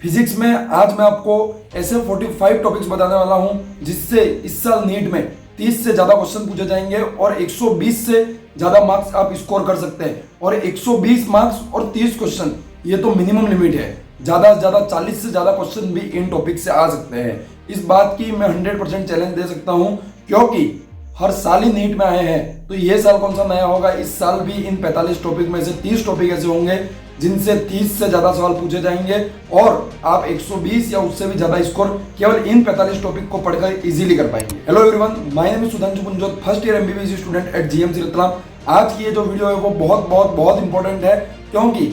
Physics में आज मैं आपको ऐसे 45 टॉपिक्स बताने वाला हूं जिससे इस साल नीट में 30 से ज्यादा क्वेश्चन पूछे जाएंगे और 120 से ज्यादा मार्क्स आप स्कोर कर सकते हैं। और 120 मार्क्स और 30 क्वेश्चन ये तो मिनिमम लिमिट है, ज्यादा से ज्यादा 40 से ज्यादा क्वेश्चन भी इन टॉपिक से आ सकते हैं। इस बात की मैं 100% चैलेंज दे सकता हूं क्योंकि हर साल ही नीट में आए हैं, तो ये साल कौन सा नया होगा। इस साल भी इन 45 टॉपिक में से 30 टॉपिक ऐसे होंगे जिनसे 30 से ज्यादा सवाल पूछे जाएंगे और आप 120 या उससे भी ज्यादा स्कोर केवल इन 45 टॉपिक को पढ़कर इजीली कर पाएंगे। Hello everyone, my name is Sudhanshu Punjot, first year MBBS student at GMC Ratlam. आज की ये जो वीडियो है वो बहुत इंपॉर्टेंट है क्योंकि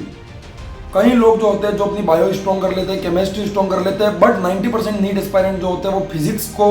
कई लोग जो होते हैं जो अपनी बायो स्ट्रॉन्ग कर लेते हैं, केमिस्ट्री स्ट्रॉन्ग कर लेते हैं, बट 90% नीट एस्पायरेंट जो होते हैं वो फिजिक्स को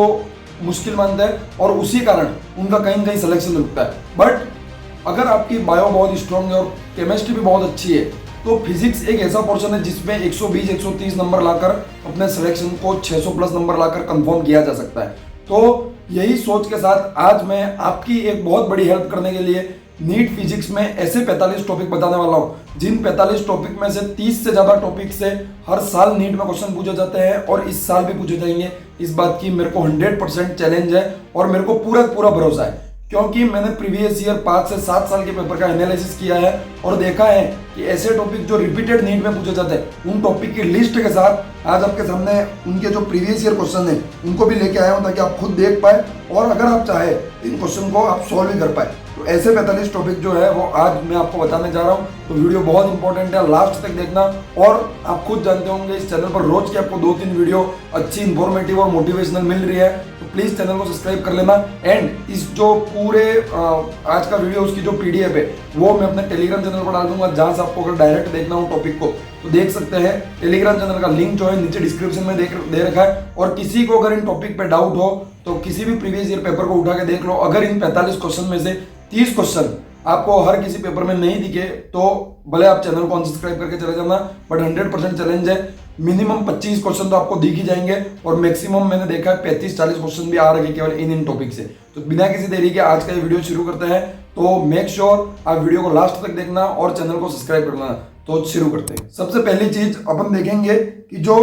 मुश्किल मानते हैं और उसी कारण उनका कहीं न कहीं सिलेक्शन रुकता है। बट अगर आपकी बायो बहुत स्ट्रॉन्ग है और केमिस्ट्री भी बहुत अच्छी है तो फिजिक्स एक ऐसा पोर्शन है जिसमें 120-130 नंबर लाकर अपने सिलेक्शन को 600 प्लस नंबर लाकर कंफर्म किया जा सकता है। तो यही सोच के साथ आज मैं आपकी एक बहुत बड़ी हेल्प करने के लिए नीट फिजिक्स में ऐसे 45 टॉपिक बताने वाला हूं जिन 45 टॉपिक में से 30 से ज्यादा टॉपिक से हर साल नीट में क्वेश्चन पूछे जाते हैं और इस साल भी पूछे जाएंगे। इस बात की मेरे को 100% चैलेंज है और मेरे को पूरा भरोसा है क्योंकि मैंने प्रीवियस ईयर 5 से 7 साल के पेपर का एनालिसिस किया है और देखा है कि ऐसे टॉपिक जो रिपीटेड नीट में पूछे जाते हैं उन टॉपिक की लिस्ट के साथ आज आपके सामने उनके जो प्रीवियस ईयर क्वेश्चन है उनको भी लेके आया हूं ताकि आप खुद देख पाए और अगर आप चाहे इन क्वेश्चन को आप सॉल्व भी कर पाए। तो ऐसे 45 टॉपिक जो है वो आज मैं आपको बताने जा रहा हूँ। तो वीडियो बहुत इंपॉर्टेंट है, लास्ट तक देखना। और आप खुद जानते होंगे इस चैनल पर रोज की आपको 2-3 वीडियो अच्छी इंफॉर्मेटिव और मोटिवेशनल मिल रही है, तो प्लीज चैनल को सब्सक्राइब कर लेना। एंड इस जो पूरे आज का वीडियो उसकी जो पीडीएफ है वो मैं अपने टेलीग्राम चैनल पर डाल दूंगा, जहां से आपको अगर डायरेक्ट देखना हो टॉपिक को तो देख सकते हैं। टेलीग्राम चैनल का लिंक जो है नीचे डिस्क्रिप्शन में दे रखा है। और किसी को अगर इन टॉपिक पे डाउट हो तो किसी भी प्रीवियस ईयर पेपर को उठा के देख लो। अगर इन 45 क्वेश्चन में से 30 क्वेश्चन आपको हर किसी पेपर में नहीं दिखे तो भले आप चैनल को अनसब्सक्राइब करके चले जाना, बट 100% चैलेंज है। मिनिमम 25 क्वेश्चन तो आपको दिख ही जाएंगे और मैक्सिमम मैंने देखा है 35-40 क्वेश्चन भी आ रहे हैं केवल इन टॉपिक से। तो बिना किसी देरी के आज का ये वीडियो शुरू करते हैं। तो मेक श्योर आप वीडियो को लास्ट तक देखना और चैनल को सब्सक्राइब करना। तो शुरू करते हैं। सबसे पहली चीज अपन देखेंगे कि जो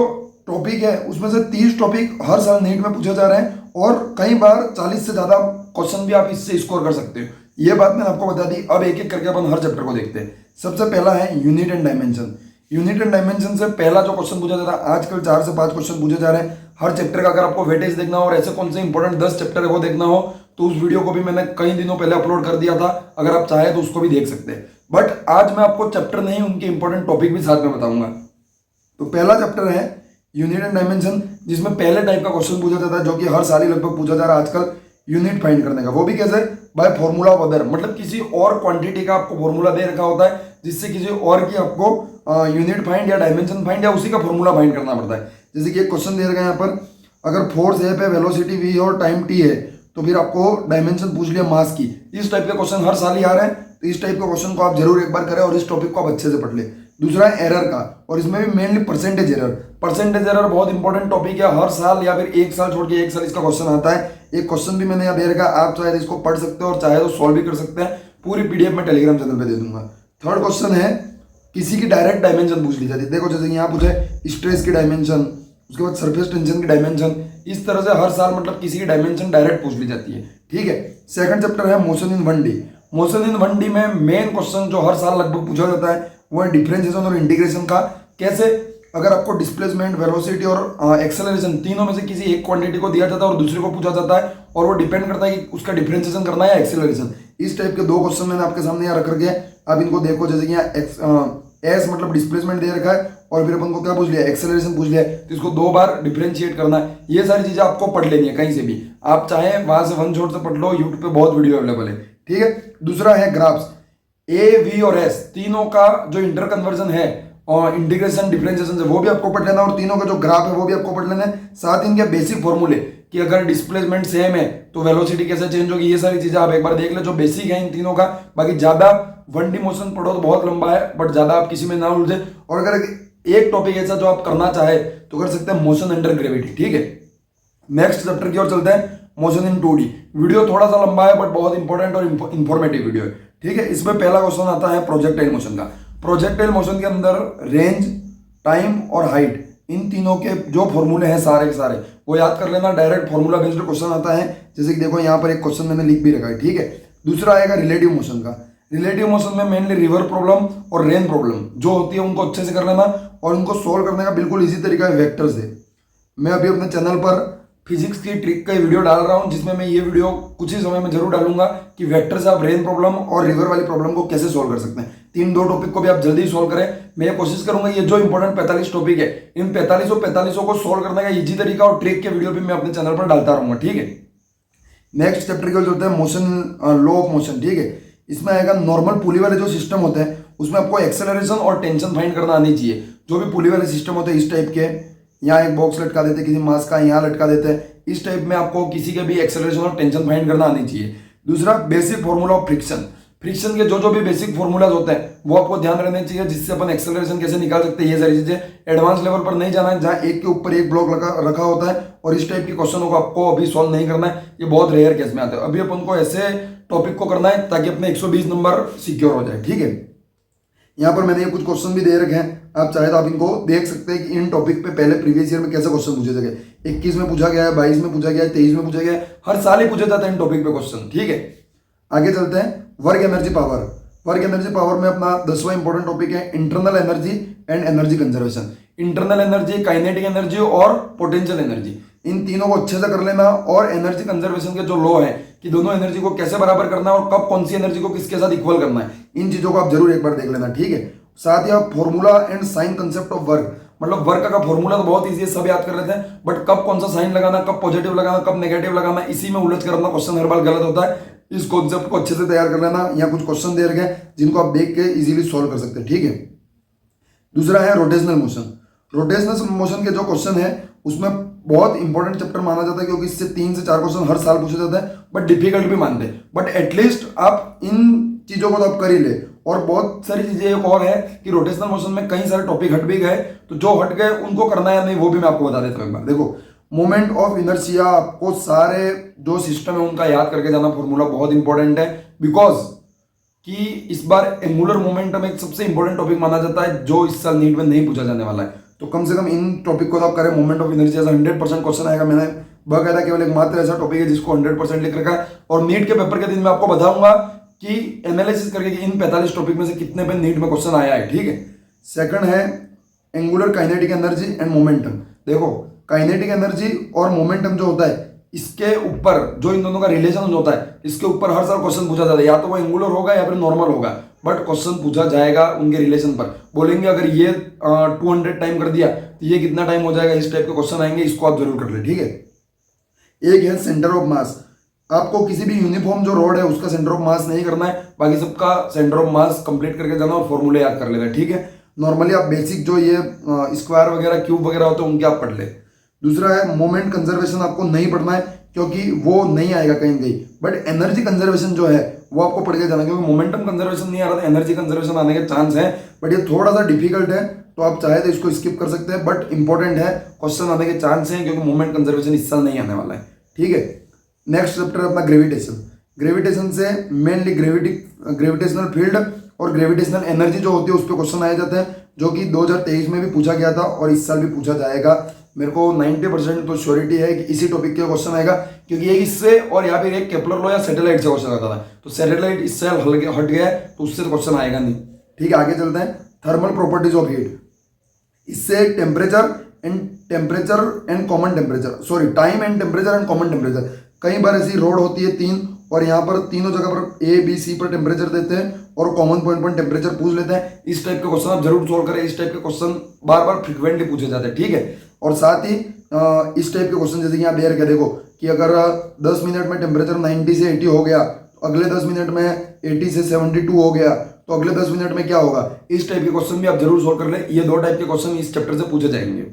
टॉपिक है उसमें से 30 टॉपिक हर साल नीट में पूछे जा रहे हैं और कई बार 40 से ज्यादा क्वेश्चन भी आप इससे स्कोर कर सकते हो। ये बात मैंने आपको बता दी। अब एक एक करके अपन हर चैप्टर को देखते हैं। सबसे पहला है unit and dimension. Unit and dimension से पहला जो क्वेश्चन पूछा जाता है, आजकल 4 से 5 क्वेश्चन पूछे जा रहे हैं हर चैप्टर का। अगर आपको वेटेज देखना हो और ऐसे कौन से इंपॉर्टेंट 10 चैप्टर है वो देखना हो तो उस वीडियो को भी मैंने कई दिनों पहले अपलोड कर दिया था, अगर आप चाहे तो उसको भी देख सकते हैं। बट आज मैं आपको चैप्टर नहीं उनके इंपॉर्टेंट टॉपिक भी साथ में बताऊंगा। तो पहला चैप्टर है यूनिट एंड डायमेंशन, जिसमें पहले टाइप का क्वेश्चन पूछा जाता है जो कि हर साल ही लगभग पूछा जा रहा है आजकल, यूनिट फाइंड करने का। वो भी कैसे? बाय फॉर्मूला ऑफ अदर, मतलब किसी और क्वांटिटी का आपको फॉर्मूला दे रखा होता है जिससे किसी और की आपको यूनिट फाइंड या डायमेंशन फाइंड या उसी का फॉर्मूला फाइंड करना पड़ता है। जैसे कि एक क्वेश्चन दे रखा है यहाँ पर, अगर फोर्स ए पे वेलोसिटी v और टाइम t है तो फिर आपको डायमेंशन पूछ लिया मास की। इस टाइप के क्वेश्चन हर साल ही आ रहे हैं, तो इस टाइप के क्वेश्चन को आप जरूर एक बार करें और इस टॉपिक को आप अच्छे से पढ़ ले। दूसरा है एरर का, और इसमें भी mainly percentage error. Percentage error बहुत इंपॉर्टेंट टॉपिक है, हर साल या फिर एक साल छोड़ के एक साल इसका क्वेश्चन आता है। एक क्वेश्चन भी मैंने यहाँ दे रखा है, आप चाहे तो इसको पढ़ सकते हो और चाहे तो सॉल्व भी कर सकते हैं। पूरी पीडीएफ में टेलीग्राम चैनल पे दे दूंगा। थर्ड क्वेश्चन है किसी की डायरेक्ट डायमेंशन पूछ ली जाती है। देखो जैसे यहाँ पूछे स्ट्रेस की डायमेंशन, उसके बाद सरफेस टेंशन की डायमेंशन, इस तरह से हर साल मतलब किसी की डायमेंशन डायरेक्ट पूछ ली जाती है। ठीक है। सेकंड चैप्टर है motion in 1D। Motion in 1D में मेन क्वेश्चन जो हर साल लगभग पूछा जाता है वो है डिफरेंशिएशन और इंटीग्रेशन का। कैसे? अगर आपको डिस्प्लेसमेंट, वेलोसिटी और एक्सेलरेशन तीनों में से किसी एक क्वांटिटी को दिया जाता है और दूसरे को पूछा जाता है और वो डिपेंड करता है कि उसका डिफरेंशिएशन करना है या एक्सेलरेशन। इस टाइप के 2 क्वेश्चन मैंने आपके सामने यहाँ रख रखे हैं, आप इनको देखो। जैसे कि यहाँ एस मतलब डिस्प्लेसमेंट दे रखा है और फिर अपन को क्या पूछ लिया, एक्सेलरेशन पूछ लिया है, तो इसको 2 बार डिफरेंशिएट करना है। ये सारी चीजें आपको पढ़ लेनी है कहीं से भी, आप चाहे वहां से वन शॉट से पढ़ लो, यूट्यूब पे बहुत वीडियो अवेलेबल है। ठीक है। दूसरा है ग्राफ्स। ए, वी और एस तीनों का जो इंटर कन्वर्जन है और इंटीग्रेशन डिफरेंशिएशन से वो भी आपको पढ़ लेना और तीनों का जो ग्राफ है वो भी आपको पढ़ लेना है। साथ ही इनके बेसिक फॉर्मूले कि अगर डिस्प्लेसमेंट सेम है तो वेलोसिटी कैसे चेंज होगी, ये सारी चीजें आप एक बार देख ले जो बेसिक है इन तीनों का। बाकी ज्यादा 1D मोशन पढ़ो तो बहुत लंबा है, बट ज्यादा आप किसी में ना उलझे। और अगर एक टॉपिक ऐसा जो आप करना चाहे तो कर सकते हैं मोशन अंडर ग्रेविटी। ठीक है। नेक्स्ट चैप्टर की ओर चलते हैं, मोशन इन 2D। वीडियो थोड़ा सा लंबा है बट बहुत इंपॉर्टेंट और इंफॉर्मेटिव वीडियो है। ठीक है। इसमें पहला क्वेश्चन आता है प्रोजेक्टाइल मोशन का। प्रोजेक्टाइल मोशन के अंदर रेंज, टाइम और हाइट इन तीनों के जो फॉर्मूले हैं सारे के सारे वो याद कर लेना। डायरेक्ट फॉर्मूला बेस्ड क्वेश्चन आता है, जैसे कि देखो यहाँ पर एक क्वेश्चन मैंने लिख भी रखा है, ठीक है। दूसरा आएगा रिलेटिव मोशन का। रिलेटिव मोशन में मेनली रिवर प्रॉब्लम और रेन प्रॉब्लम जो होती है उनको अच्छे से कर लेना, और उनको सोल्व करने का बिल्कुल इजी तरीका है वेक्टर से। मैं अभी अपने चैनल पर फिजिक्स की ट्रिक का वीडियो डाल रहा हूं, जिसमें मैं ये वीडियो कुछ ही समय में जरूर डालूंगा कि वेक्टर से आप रेन प्रॉब्लम और रिवर वाली प्रॉब्लम को कैसे सोल्व कर सकते हैं। दो टॉपिक को भी आप जल्दी सोल्व करें। मैं ये कोशिश करूंगा ये जो इंपॉर्टेंट 45 टॉपिक है, इन 45 को सोल्व करने का इजी तरीका और ट्रिक के वीडियो भी मैं अपने चैनल पर डालता रहूंगा, ठीक है। नेक्स्ट चैप्टर के जो होता है मोशन, लॉ ऑफ मोशन, ठीक है। इसमें आएगा नॉर्मल पुली वाले जो सिस्टम होते हैं उसमें आपको एक्सेलरेशन और टेंशन फाइंड करना आनी चाहिए। जो भी पुली वाले सिस्टम होते हैं इस टाइप के, यहाँ एक बॉक्स लटका देते हैं किसी मास का, यहाँ लटका देते हैं, इस टाइप में आपको किसी के भी एक्सेलरेशन और टेंशन फाइंड करना आनी चाहिए। दूसरा basic formula of friction. Friction के जो भी बेसिक फॉर्मूलाज होते हैं वो आपको ध्यान रखने चाहिए, जिससे अपन एक्सेलरेशन कैसे निकाल सकते हैं। ये सारी चीजें एडवांस लेवल पर नहीं जाना है, जहां एक के ऊपर एक ब्लॉक रखा होता है और इस टाइप के क्वेश्चनों को आपको अभी सॉल्व नहीं करना है। ये बहुत रेयर केस में आते हैं। अभी अपन को ऐसे टॉपिक को करना है ताकि अपने 120 नंबर सिक्योर हो जाए, ठीक है। यहाँ पर मैंने ये कुछ क्वेश्चन भी दे रखे हैं, आप चाहे तो आप इनको देख सकते हैं कि इन टॉपिक पे पहले प्रीवियस ईयर में कैसे क्वेश्चन पूछे गए। 21 में पूछा गया है, 22 में पूछा गया है, 23 में पूछा गया है, हर साल ही पूछे जाते हैं इन टॉपिक पे क्वेश्चन, ठीक है। आगे चलते हैं, work energy power. Work energy power में अपना 10वां इंपॉर्टेंट टॉपिक है internal energy and energy conservation. Internal energy, kinetic energy और पोटेंशियल एनर्जी, इन तीनों को अच्छे से कर लेना। और एनर्जी कंजर्वेशन के जो लॉ है कि दोनों एनर्जी को कैसे बराबर करना है और कब कौन सी एनर्जी को किसके साथ इक्वल करना है, इन चीजों को आप जरूर एक बार देख लेना, ठीक है। साथ ही आप formula and sign concept of work, मतलब वर्क का फॉर्मूला तो बहुत इजी है, सब याद कर लेते हैं, बट कब कौन सा साइन लगाना, कब पॉजिटिव लगाना, कब नेगेटिव लगाना, इसी में उलझ कर अपना क्वेश्चन हर बार गलत होता है। इस कॉन्सेप्ट को अच्छे से तैयार कर लेना। यहाँ कुछ क्वेश्चन दे रखे हैं जिनको आप देख के इजीली सॉल्व कर सकते हैं, ठीक है। दूसरा है रोटेशनल मोशन। रोटेशनल मोशन के जो क्वेश्चन है उसमें बहुत इंपॉर्टेंट चैप्टर माना जाता है, क्योंकि इससे 3 से 4 क्वेश्चन हर साल पूछे जाते हैं, बट डिफिकल्ट भी मानते हैं। बट एटलीस्ट आप इन चीजों को तो आप कर ही ले। और बहुत सारी चीजें एक और है कि रोटेशनल मोशन में कई सारे टॉपिक हट भी गए, तो जो हट गए उनको करना है या नहीं वो भी मैं आपको बता देता हूँ एक बार। देखो, मोमेंट ऑफ इनर्शिया, आपको सारे जो सिस्टम है उनका याद करके जाना, फॉर्मूला बहुत इंपॉर्टेंट है। बिकॉज कि इस बार एंगुलर मोमेंटम एक सबसे इंपॉर्टेंट टॉपिक माना जाता है जो इस साल नीट में नहीं पूछा जाने वाला है, तो कम से कम इन टॉपिक को तो आप करें। मोमेंट ऑफ इनर्जी 100% क्वेश्चन आएगा। मैंने बकायदा केवल एक मात्र ऐसा टॉपिक है जिसको 100% लिख रखा है, और नीट के पेपर के दिन मैं आपको बताऊंगा कि एनालिसिस करके कि इन 45 टॉपिक में से कितने पे नीट में क्वेश्चन आया है, ठीक है। सेकंड है angular kinetic energy and momentum. देखो, काइनेटिक एनर्जी और मोमेंटम जो होता है इसके ऊपर जो इन दोनों का रिलेशन होता है, इसके ऊपर हर साल क्वेश्चन पूछा जाता है। या तो वो एंगुलर होगा या फिर नॉर्मल होगा, बट क्वेश्चन पूछा जाएगा उनके रिलेशन पर। बोलेंगे अगर ये 200 टाइम कर दिया तो ये कितना टाइम हो जाएगा, इस टाइप के क्वेश्चन आएंगे, इसको आप जरूर कर ले, ठीक है। एक है सेंटर ऑफ मास। आपको किसी भी यूनिफॉर्म जो रोड है उसका सेंटर ऑफ मास नहीं करना है, बाकी सबका सेंटर ऑफ मास कंप्लीट करके जाना और फॉर्मूले याद कर लेना, ठीक है। नॉर्मली आप बेसिक जो ये स्क्वायर वगैरह क्यूब वगैरह होते हैं उनके आप पढ़ ले। दूसरा है मोमेंट कंजर्वेशन, आपको नहीं पढ़ना है क्योंकि वो नहीं आएगा कहीं कहीं, बट एनर्जी कंजर्वेशन जो है वो आपको पढ़ के जाना, क्योंकि मोमेंटम कंजर्वेशन नहीं आ रहा था, एनर्जी कंजर्वेशन आने के चांस है, बट ये थोड़ा सा डिफिकल्ट है, तो आप चाहे तो इसको स्किप कर सकते हैं, बट इंपॉर्टेंट है, क्वेश्चन आने के चांस है, क्योंकि मोमेंट कंजर्वेशन इस साल नहीं आने वाला है, ठीक है। नेक्स्ट चैप्टर है अपना ग्रेविटेशन। ग्रेविटेशन से मेनली ग्रेविटेशनल फील्ड और ग्रेविटेशनल एनर्जी जो होती है उस पर क्वेश्चन आए जाते हैं, जो कि 2023 में भी पूछा गया था और इस साल भी पूछा जाएगा। मेरे को 90% तो श्योरिटी है कि इसी टॉपिक के क्वेश्चन आएगा, क्योंकि एक इससे और या फिर एक केपलर लॉ या सैटेलाइट से क्वेश्चन आता था, तो सैटेलाइट इस साल हट गया है तो उससे क्वेश्चन आएगा नहीं, ठीक है। आगे चलते हैं, थर्मल प्रॉपर्टीज ऑफ हीट। इससे temperature and common temperature, sorry time and temperature and common temperature. कई बार ऐसी रोड होती है 3 और यहाँ पर तीनों जगह पर A, B, C पर टेम्परेचर देते हैं और कॉमन पॉइंट पर टेम्परेचर पूछ लेते हैं। इस टाइप के क्वेश्चन आप जरूर सोल्व करें, इस टाइप के क्वेश्चन बार बार फ्रिक्वेंटली पूछे जाते हैं, ठीक है। और साथ ही इस टाइप के क्वेश्चन जैसे कि आप दे रखे, देखो कि अगर 10 मिनट में टेम्परेचर 90 से 80 हो गया, तो अगले 10 मिनट में 80 से 72 हो गया, तो अगले 10 मिनट में क्या होगा, इस टाइप के क्वेश्चन भी आप जरूर सोल्व कर ले। ये 2 टाइप के क्वेश्चन इस चैप्टर से पूछे जाएंगे।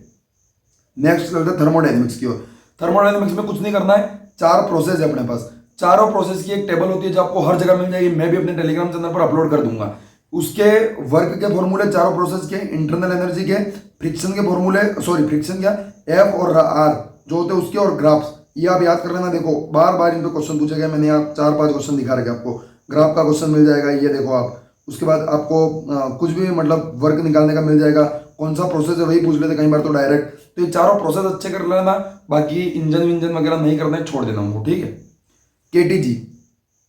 नेक्स्ट चलते हैं थर्मोडायनेमिक्स की ओर। थर्मोडायनेमिक्स में कुछ नहीं करना है, 4 प्रोसेस है अपने पास। चारों प्रोसेस की एक टेबल होती है जो आपको हर जगह मिल जाएगी, मैं भी अपने टेलीग्राम चैनल पर अपलोड कर दूंगा। उसके वर्क के फॉर्मूले चारों प्रोसेस के, इंटरनल एनर्जी के, फ्रिक्शन के फॉर्मूले, सॉरी फ्रिक्शन क्या, F और R जो होते हैं उसके, और ग्राफ्स, ये आप याद कर लेना। देखो बार बार इन पे क्वेश्चन पूछे गए, मैंने यहाँ 4-5 क्वेश्चन दिखा रखे आपको। ग्राफ का क्वेश्चन मिल जाएगा, ये देखो आप। उसके बाद आपको कुछ भी मतलब वर्क निकालने का मिल जाएगा, कौन सा प्रोसेस है वही पूछ लेते कई बार तो डायरेक्ट। तो ये चारों प्रोसेस अच्छे कर लेना, बाकी इंजन विंजन वगैरह नहीं करना है, छोड़ देना उनको, ठीक है। केटीजी,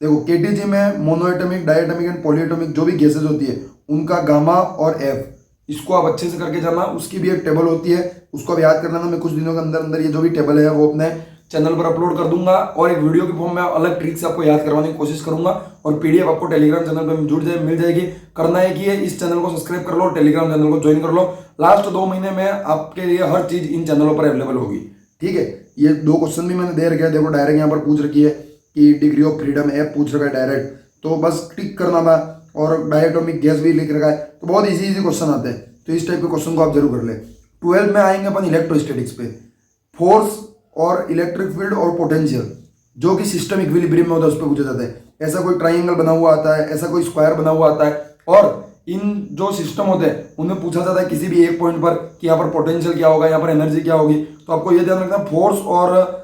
देखो केटीजी में मोनोएटमिक, डायटमिक एंड पॉलीएटमिक जो भी गैसेज होती है उनका गामा और एफ, इसको आप अच्छे से करके जाना। उसकी भी एक टेबल होती है, उसको आप याद कर लेना। मैं कुछ दिनों के अंदर अंदर ये जो भी टेबल है वो अपने चैनल पर अपलोड कर दूंगा, और एक वीडियो के फॉर्म में अलग ट्रिक से आपको याद करवाने की कोशिश करूंगा, और पीडीएफ आपको टेलीग्राम चैनल पर मिल जाएगी। करना है कि इस चैनल को सब्सक्राइब कर लो, टेलीग्राम चैनल को ज्वाइन कर लो। लास्ट 2 महीने में आपके लिए हर चीज इन चैनलों पर अवेलेबल होगी, ठीक है। ये 2 क्वेश्चन भी मैंने दे रखे हैं, देखो डायरेक्ट यहाँ पर पूछ रखी है कि डिग्री ऑफ फ्रीडम है, पूछ रखा है डायरेक्ट, तो बस टिक करना था। और डायटोमिक गैस भी लिख रखा है, तो बहुत इजी क्वेश्चन आते हैं, तो इस टाइप के क्वेश्चन को आप जरूर कर ले। 12 में आएंगे अपन इलेक्ट्रोस्टैटिक्स पे, फोर्स और इलेक्ट्रिक फील्ड और पोटेंशियल, जो कि सिस्टम इक्विलिब्रियम में होता है उस पर पूछा जाता है। ऐसा कोई ट्राइंगल बना हुआ आता है, ऐसा कोई स्क्वायर बना हुआ आता है, और इन जो सिस्टम होते हैं उनमें पूछा जाता है किसी भी एक पॉइंट पर कि यहाँ पर पोटेंशियल क्या होगा, यहाँ पर एनर्जी क्या होगी। तो आपको ये ध्यान रखना, फोर्स और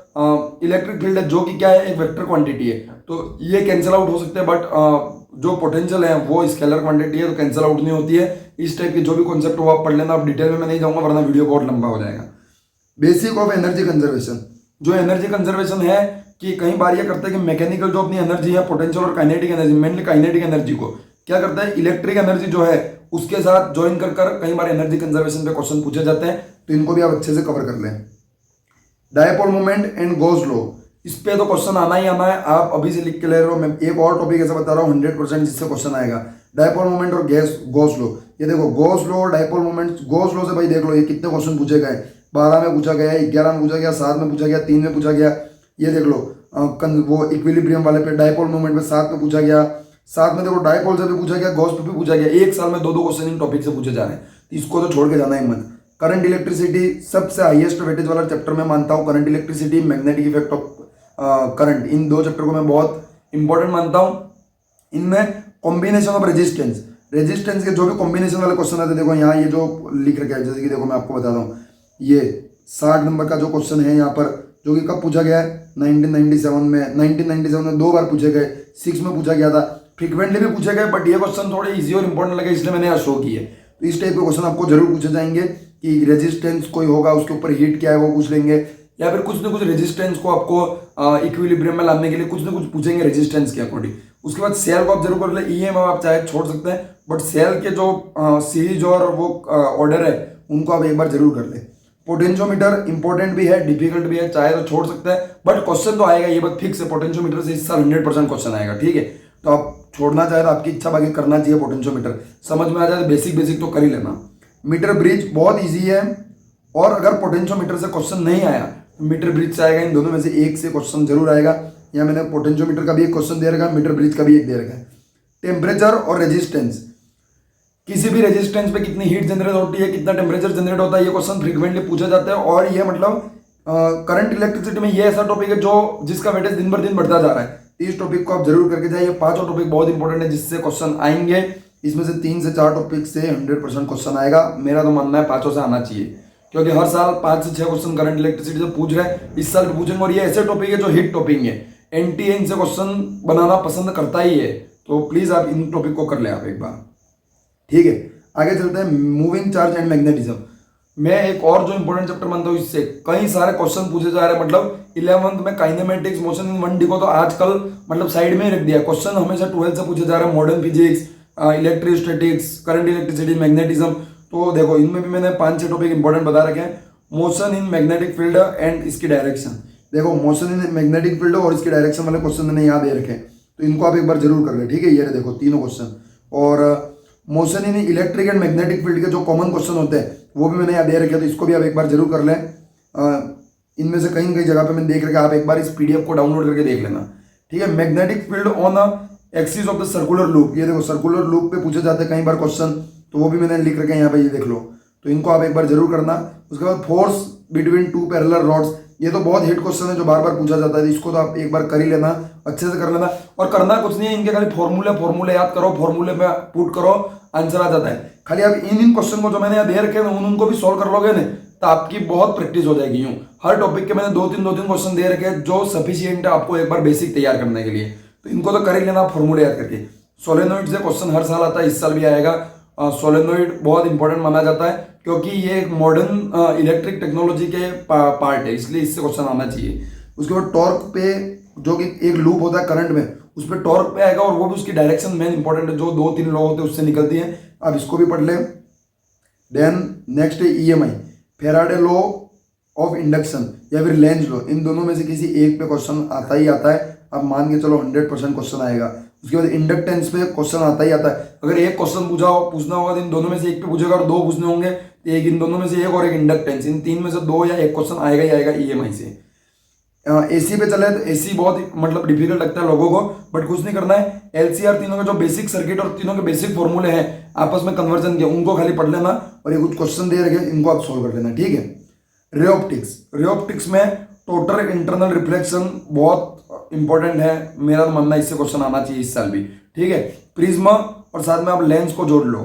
इलेक्ट्रिक फील्ड है जो कि क्या है, एक वेक्टर क्वांटिटी है, तो ये कैंसिल आउट हो सकते हैं, बट जो पोटेंशियल है वो स्केलर क्वांटिटी है, तो कैंसिल आउट नहीं होती है। इस टाइप के जो भी कॉन्सेप्ट वो आप पढ़ लेना, आप डिटेल में मैं नहीं जाऊंगा वरना वीडियो बहुत लंबा हो जाएगा। बेसिक ऑफ एनर्जी कंजर्वेशन, जो एनर्जी कंजर्वेशन है कि कई बार ये करता है कि मैकेनिकल जो अपनी एनर्जी है, पोटेंशियल और kinetic energy, mainly kinetic energy को क्या करता है, इलेक्ट्रिक एनर्जी जो है उसके साथ ज्वाइन कर कई बार एनर्जी कंजर्वेशन पे क्वेश्चन पूछे जाते हैं, तो इनको भी आप अच्छे से कवर कर लें। Dipole moment and Gauss law, इस पे तो क्वेश्चन आना ही आना है, आप अभी से लिख के ले रहे हो। मैं एक और टॉपिक ऐसा बता रहा हूँ 100% जिससे क्वेश्चन आएगा, डायपोल मोमेंट और गॉस लॉ। ये देखो Gauss law, dipole moment, Gauss law से भाई देख लो ये कितने क्वेश्चन पूछे गए, 12 में पूछा गया, 11 में पूछा गया, 7 में पूछा गया, 3 में पूछा गया। ये देख लो वो इक्विलिब्रियम वाले पे डायपोल मोमेंट में 7 में पूछा गया, 7 में देखो डायपोल से भी पूछा गया, गॉस पे भी पूछा गया। एक साल में 2-2 क्वेश्चन इन टॉपिक से पूछे जा रहे हैं, इसको तो छोड़ के जाना ही मत। करंट इलेक्ट्रिसिटी सबसे हाईएस्ट वेटेज वाला चैप्टर मैं मानता हूँ, current electricity, magnetic effect of current, in 2 chapter को मैं बहुत इंपॉर्टेंट मानता हूँ। इनमें कॉम्बिनेशन ऑफ रेजिस्टेंस, रेजिस्टेंस के जो भी कॉम्बिनेशन वाले क्वेश्चन आते हैं, देखो यहाँ ये जो लिख रखा है, जैसे कि देखो मैं आपको बताता हूँ, ये 60 नंबर का जो क्वेश्चन है यहाँ पर, जो कि कब पूछा गया है, 1997 में। 1997 में 2 बार पूछे गए, 6 में पूछा गया था, फ्रीक्वेंटली भी पूछे गए, बट ये क्वेश्चन थोड़े इजी और इंपॉर्टेंट लगे इसलिए मैंने यहाँ शो किए। तो इस टाइप के क्वेश्चन आपको जरूर पूछे जाएंगे कि रेजिस्टेंस कोई होगा, उसके ऊपर हीट क्या है वो पूछ लेंगे, या फिर कुछ ना कुछ रेजिस्टेंस को आपको इक्विलिब्रियम में लाने के लिए कुछ ना कुछ पूछेंगे रेजिस्टेंस के अकॉर्डिंग। उसके बाद सेल को आप जरूर कर ले, ईएम आप चाहे छोड़ सकते हैं, बट सेल के जो सीरीज और वो ऑर्डर है उनको आप एक बार जरूर कर ले। पोटेंशियोमीटर इंपॉर्टेंट भी है, डिफिकल्ट भी है, चाहे तो छोड़ सकते हैं, बट क्वेश्चन तो आएगा, ये बात फिक्स है। पोटेंशियोमीटर से इस साल 100% क्वेश्चन आएगा, ठीक है। तो आप छोड़ना चाहे तो आपकी इच्छा, बाकी करना चाहिए। पोटेंशियोमीटर समझ में आ जाए तो बेसिक तो कर ही लेना। मीटर ब्रिज बहुत ईजी है, और अगर पोटेंशियोमीटर से क्वेश्चन नहीं आया मीटर ब्रिज से आएगा, इन दोनों में से एक से क्वेश्चन जरूर आएगा। यहाँ मैंने पोटेंशियोमीटर का भी एक क्वेश्चन दे रखा है, मीटर ब्रिज का भी एक दे रखा है। टेम्परेचर और रेजिस्टेंस, किसी भी रेजिस्टेंस पे कितनी हीट जनरेट होती है, कितना टेम्परेचर जनरेट होता है, ये क्वेश्चन फ्रीक्वेंटली पूछा जाता है। और ये मतलब करंट इलेक्ट्रिसिटी में ये ऐसा टॉपिक है जो जिसका वेटेज दिन भर दिन बढ़ता जा रहा है, इस टॉपिक को आप जरूर करके जाइए। 5 टॉपिक बहुत इंपॉर्टेंट है जिससे क्वेश्चन आएंगे, इसमें से 3 से 4 टॉपिक से 100% क्वेश्चन आएगा। मेरा तो मानना है 5 से आना चाहिए, क्योंकि हर साल 5 से 6 क्वेश्चन करंट इलेक्ट्रिसिटी से पूछ रहे हैं, इस साल भी पूछेंगे। और ये ऐसे टॉपिक है जो हिट टॉपिक है, एनटीए इनसे क्वेश्चन बनाना पसंद करता ही है, तो प्लीज आप इन टॉपिक को कर ले आप एक बार, ठीक है। आगे चलते हैं, मूविंग चार्ज एंड मैग्नेटिज्म। मैं एक और जो इंपॉर्टेंट चैप्टर मानता हूँ, इससे कई सारे क्वेश्चन पूछे जा रहे हैं। मतलब 11th में काइनेमेटिक्स, मोशन इन 1D को तो आजकल मतलब साइड में ही रख दिया। क्वेश्चन हमेशा 12th से पूछे जा रहे हैं, modern physics, electrostatics, current electricity, magnetism. तो देखो इनमें भी मैंने 5-6 टॉपिक इंपॉर्टेंट बता रखे हैं। Motion in magnetic field and इसकी डायरेक्शन, देखो मोशन इन मैग्नेटिक फील्ड और इसकी डायरेक्शन वाले क्वेश्चन मैंने यहाँ दे रखे हैं, तो इनको आप एक बार जरूर कर ले, ठीक है। ये देखो तीनों क्वेश्चन। और motion in electric and magnetic field के जो कॉमन क्वेश्चन होते हैं वो भी मैंने यहाँ दे रखे हैं, तो इसको भी आप एक बार जरूर कर लें। इनमें से कहीं जगह पे मैंने देख रखा, आप एक बार इस पीडीएफ को डाउनलोड करके देख लेना, ठीक है। Magnetic field on axis of the circular loop, ये देखो सर्कुलर लूप पे पूछे जाते हैं कई बार क्वेश्चन, तो वो भी मैंने लिख रखे हैं यहाँ पे, ये देख लो, तो इनको आप एक बार जरूर करना। उसके बाद फोर्स बिटवीन 2 पैरेलल रॉड्स, ये तो बहुत हिट क्वेश्चन है जो बार बार पूछा जाता है, इसको तो आप एक बार कर ही लेना, अच्छे से कर लेना। और करना कुछ नहीं है, इनके खाली फॉर्मूले याद करो, फॉर्मूले में पुट करो, आंसर आ जाता है। खाली आप इन क्वेश्चन को जो मैंने यहाँ दे रखे हैं उनको भी सॉल्व कर लोगे ना, तो आपकी बहुत प्रैक्टिस हो जाएगी। यूं हर टॉपिक के मैंने 2-3 क्वेश्चन दे रखे हैं जो सफिशियंट है आपको एक बार बेसिक तैयार करने के लिए, तो इनको तो कर ही लेना फॉर्मूले याद करके। सोलेनोइड से क्वेश्चन हर साल आता है, इस साल भी आएगा। सोलेनोइड बहुत इंपॉर्टेंट माना जाता है, क्योंकि ये एक मॉडर्न इलेक्ट्रिक टेक्नोलॉजी के पार्ट है, इसलिए इससे क्वेश्चन आना चाहिए। उसके बाद टॉर्क पे, जो कि एक लूप होता है करंट में, उस पर टॉर्क पे आएगा और वो भी उसकी डायरेक्शन मेन इंपॉर्टेंट है, जो 2-3 लॉ होते हैं उससे निकलती है। अब इसको भी पढ़ ले। देन नेक्स्ट है EMI, Faraday law of induction या फिर लेंज लॉ, इन दोनों में से किसी एक पे क्वेश्चन आता ही आता है। अब मान के चलो 100% क्वेश्चन आएगा। उसके बाद इंडक्टेंस पे क्वेश्चन आता ही आता है। अगर एक क्वेश्चन पूछना होगा तो इन दोनों में से एक पे पूछेगा, और 2 पूछने होंगे तो एक इन दोनों में से एक और एक इंडक्टेंस, इन 3 में से 2 या 1 क्वेश्चन आएगा ही आएगा ईएमआई से। एसी पे चले तो एसी बहुत मतलब डिफिकल्ट लगता है लोगों को, बट कुछ नहीं करना है। एलसीआर तीनों के जो बेसिक सर्किट और तीनों के बेसिक फॉर्मूले हैं आपस में कन्वर्जन के, उनको खाली पढ़ लेना और ये कुछ क्वेश्चन दे रखे इनको आप सोल्व कर लेना, ठीक है। रे ऑप्टिक्स में टोटल इंटरनल रिफ्लेक्शन बहुत इंपॉर्टेंट है, मेरा तो मानना है इससे क्वेश्चन आना चाहिए इस साल भी, ठीक है। प्रिज्मा और साथ में आप लेंस को जोड़ लो,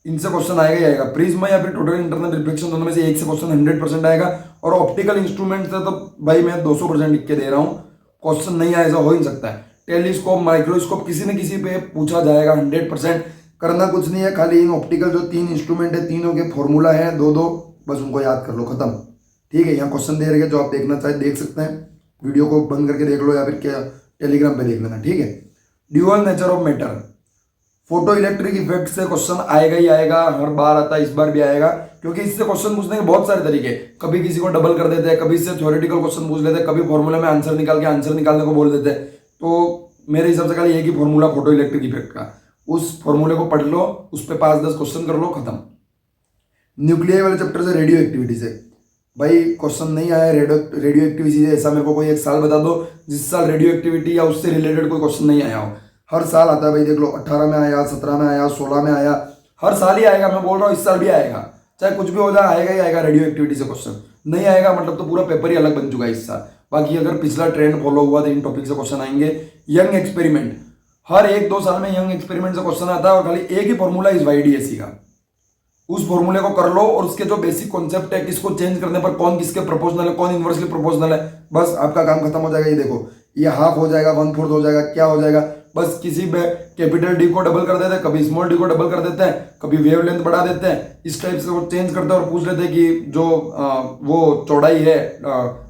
इनसे क्वेश्चन आएगा ही आएगा। प्रिज्मा या फिर टोटल इंटरनल रिफ्लेक्शन, दोनों में से एक से क्वेश्चन 100% आएगा। और ऑप्टिकल इंस्ट्रूमेंट से तो भाई मैं 200% लिख के दे रहा हूँ, क्वेश्चन नहीं आया ऐसा हो ही नहीं सकता है। टेलीस्कोप, माइक्रोस्कोप, किसी न किसी पे पूछा जाएगा 100%। करना कुछ नहीं है, खाली इन ऑप्टिकल जो 3 इंस्ट्रूमेंट है तीनों के फॉर्मूला है 2-2, बस उनको याद कर लो, खत्म, ठीक है। यहाँ क्वेश्चन दे रहे हैं, जो आप देखना चाहे देख सकते हैं, वीडियो को बंद करके देख लो या फिर क्या टेलीग्राम पे देख लेना, ठीक है। Dual nature of matter, photo electric effect से क्वेश्चन आएगा ही आएगा, हर बार आता है, इस बार भी आएगा, क्योंकि इससे क्वेश्चन पूछने के बहुत सारे तरीके। कभी किसी को डबल कर देते हैं, कभी इससे थ्योरेटिकल क्वेश्चन पूछ लेते हैं, कभी फॉर्मूला में आंसर निकाल के आंसर निकालने को बोल देते हैं। तो मेरे हिसाब से खाली एक ही फॉर्मूला फोटो इलेक्ट्रिक इफेक्ट का, उस फॉर्मूले को पढ़ लो, उस पर 5-10 क्वेश्चन कर लो, खत्म। न्यूक्लियर वाले चैप्टर से रेडियो एक्टिविटी से भाई क्वेश्चन नहीं आया, रेडियो एक्टिविटी से ऐसा मेरे को कोई एक साल बता दो जिस साल रेडियो एक्टिविटी या उससे रिलेटेड कोई क्वेश्चन नहीं आया हो। हर साल आता है भाई, देख लो 18 में आया, 17 में आया, 16 में आया, हर साल ही आएगा। मैं बोल रहा हूँ इस साल भी आएगा, चाहे कुछ भी हो जाए आएगा ही आएगा। रेडियो एक्टिविटी से क्वेश्चन नहीं आएगा मतलब तो पूरा पेपर ही अलग बन चुका है इस साल। बाकी अगर पिछला ट्रेंड फॉलो हुआ तो इन टॉपिक से क्वेश्चन आएंगे। यंग एक्सपेरिमेंट, हर 1-2 साल में यंग एक्सपेरिमेंट से क्वेश्चन आता है और खाली एक ही फॉर्मूला इस YDSE का, उस फॉर्मूले को कर लो और उसके जो बेसिक कॉन्सेप्ट है, किसको चेंज करने पर कौन किसके प्रोपोर्शनल है, कौन इनवर्सली प्रोपोर्शनल है, बस आपका काम खत्म हो जाएगा। ये देखो, ये हाफ हो जाएगा, 1/4 हो जाएगा, क्या हो जाएगा, बस किसी में कैपिटल डी को डबल कर देते हैं, कभी स्मॉल डी को डबल कर देते हैं, कभी वेवलेंथ बढ़ा देते हैं, इस टाइप से वो चेंज करते हैं और पूछ लेते हैं कि जो वो चौड़ाई है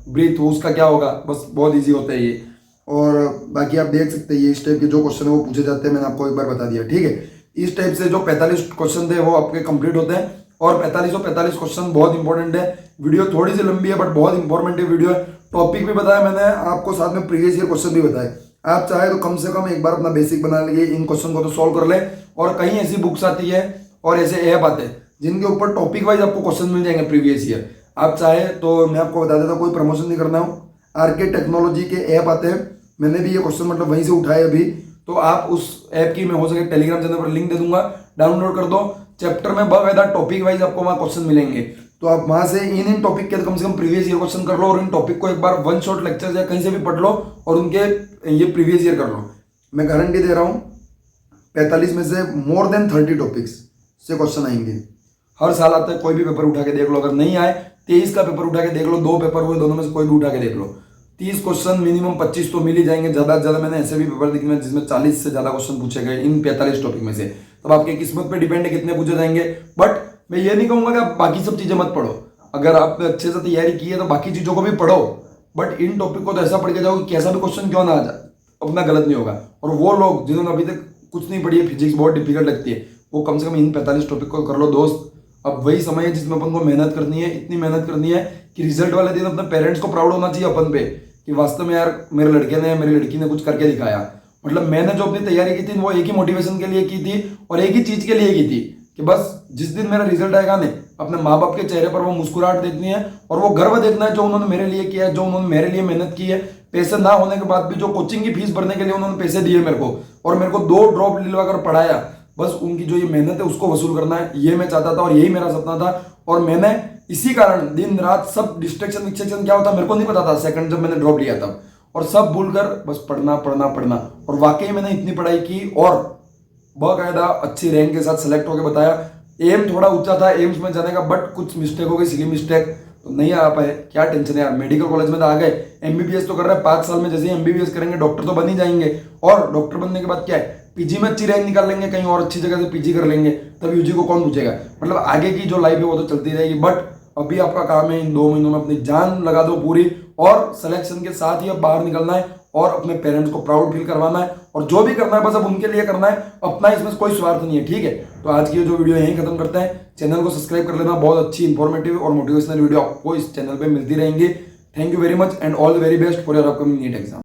ब्रीथ उसका क्या होगा। बस बहुत ईजी होता है ये। और बाकी आप देख सकते हैं ये इस टाइप के जो क्वेश्चन है वो पूछे जाते हैं, मैंने आपको एक बार बता दिया, ठीक है। इस टाइप से जो 45 क्वेश्चन थे वो आपके कंप्लीट होते हैं और 45 क्वेश्चन बहुत इंपॉर्टेंट है। वीडियो थोड़ी सी लंबी है बट बहुत इंपॉर्टेंट वीडियो है। टॉपिक भी बताया मैंने आपको, साथ में प्रीवियस ईयर क्वेश्चन भी बताए। आप चाहे तो कम से कम एक बार अपना बेसिक बना लीजिए, इन क्वेश्चन को तो सॉल्व कर ले। और कहीं ऐसी बुक्स आती है और ऐसे ऐप आते हैं जिनके ऊपर टॉपिक वाइज आपको क्वेश्चन मिल जाएंगे प्रीवियस ईयर। आप चाहे तो मैं आपको बता देता, कोई प्रमोशन नहीं करना हो, RK टेक्नोलॉजी के ऐप आते हैं, मैंने भी ये क्वेश्चन मतलब वहीं से उठाए अभी। तो आप उस ऐप की मैं हो सके टेलीग्राम चैनल पर लिंक दे दूंगा, डाउनलोड कर दो। चैप्टर में बाकायदा टॉपिक वाइज आपको वहाँ क्वेश्चन मिलेंगे, तो आप वहां से इन टॉपिक के कम से कम प्रीवियस ईयर क्वेश्चन कर लो और इन टॉपिक को एक बार 1 शॉट लेक्चर या कहीं से भी पढ़ लो और उनके ये प्रीवियस ईयर कर लो। मैं गारंटी दे रहा हूँ 45 में से मोर देन 30 टॉपिक्स से क्वेश्चन आएंगे। हर साल आता है, कोई भी पेपर उठा के देख लो, अगर नहीं आए 23 का पेपर उठा के देख लो, 2 पेपर हुए दोनों में से कोई भी उठा के देख लो, 30 क्वेश्चन मिनिमम 25 तो मिल ही जाएंगे। ज्यादा से ज्यादा मैंने ऐसे भी पेपर देखे हैं जिसमें 40 से ज्यादा क्वेश्चन पूछे गए इन 45 टॉपिक में से। तब आपकी किस्मत पे डिपेंड है कितने पूछे जाएंगे। बट मैं ये नहीं कहूंगा कि आप बाकी सब चीजें मत पढ़ो, अगर आपने अच्छे से तैयारी की है तो बाकी चीजों को भी पढ़ो, बट इन टॉपिक को तो ऐसा पढ़ के जाओ कि कैसा भी क्वेश्चन क्यों ना आ जाए, अपना गलत नहीं होगा। और वो लोग जिन्होंने अभी तक कुछ नहीं पढ़ी है, फिजिक्स बहुत डिफिकल्ट लगती है, वो कम से कम इन 45 टॉपिक को कर लो दोस्त। अब वही समय है जिसमें अपन को मेहनत करनी है, इतनी मेहनत करनी है कि रिजल्ट वाले दिन अपने पेरेंट्स को प्राउड होना चाहिए अपन पे कि वास्तव में यार मेरे लड़के ने, मेरी लड़की ने कुछ करके दिखाया। मतलब मैंने जो अपनी तैयारी की थी वो एक ही मोटिवेशन के लिए की थी और एक ही चीज के लिए की थी कि बस जिस दिन मेरा रिजल्ट आएगा ना, अपने माँ बाप के चेहरे पर वो मुस्कुराहट देखनी है और वो गर्व देखना है जो उन्होंने मेरे लिए किया है, जो उन्होंने मेरे लिए मेहनत की है। पैसे ना होने के बाद भी जो कोचिंग की फीस भरने के लिए उन्होंने पैसे दिए मेरे को और मेरे को 2 ड्रॉप लिलवा कर पढ़ाया, बस उनकी जो ये मेहनत है उसको वसूल करना है, ये मैं चाहता था और यही मेरा सपना था। और मैंने इसी कारण दिन रात सब डिस्ट्रैक्शन क्या होता मेरे को नहीं पता था सेकंड जब मैंने ड्रॉप लिया तब, और सब भूलकर बस पढ़ना पढ़ना पढ़ना। और वाकई मैंने इतनी पढ़ाई की और बाकायदा अच्छी रैंक के साथ सेलेक्ट होकर बताया। एम थोड़ा ऊंचा था एम्स में जाने का, बट कुछ मिस्टेक हो गई, सिली मिस्टेक, तो नहीं आ पाए। क्या टेंशन है यार, मेडिकल कॉलेज में तो आ गए, MBBS तो कर रहे हैं 5 साल में, जैसे ही MBBS करेंगे डॉक्टर तो बन ही जाएंगे। और डॉक्टर बनने के बाद क्या है, पीजी में अच्छी रैंक निकाल लेंगे, कहीं और अच्छी जगह से पीजी कर लेंगे, तब यूजी को कौन पूछेगा। मतलब आगे की जो लाइफ है वो तो चलती रहेगी, बट अभी आपका काम है इन 2 महीनों में अपनी जान लगा दो पूरी, और सिलेक्शन के साथ ही अब बाहर निकलना है और अपने पेरेंट्स को प्राउड फील करवाना है, और जो भी करना है बस अब उनके लिए करना है, अपना इसमें कोई स्वार्थ नहीं है, ठीक है। तो आज की जो वीडियो यहीं खत्म करते हैं। चैनल को सब्सक्राइब कर लेना, बहुत अच्छी इंफॉर्मेटिव और मोटिवेशनल वीडियो आपको इस चैनल पे मिलती रहेंगी। Thank you very much and all the very best for your upcoming NEET exam.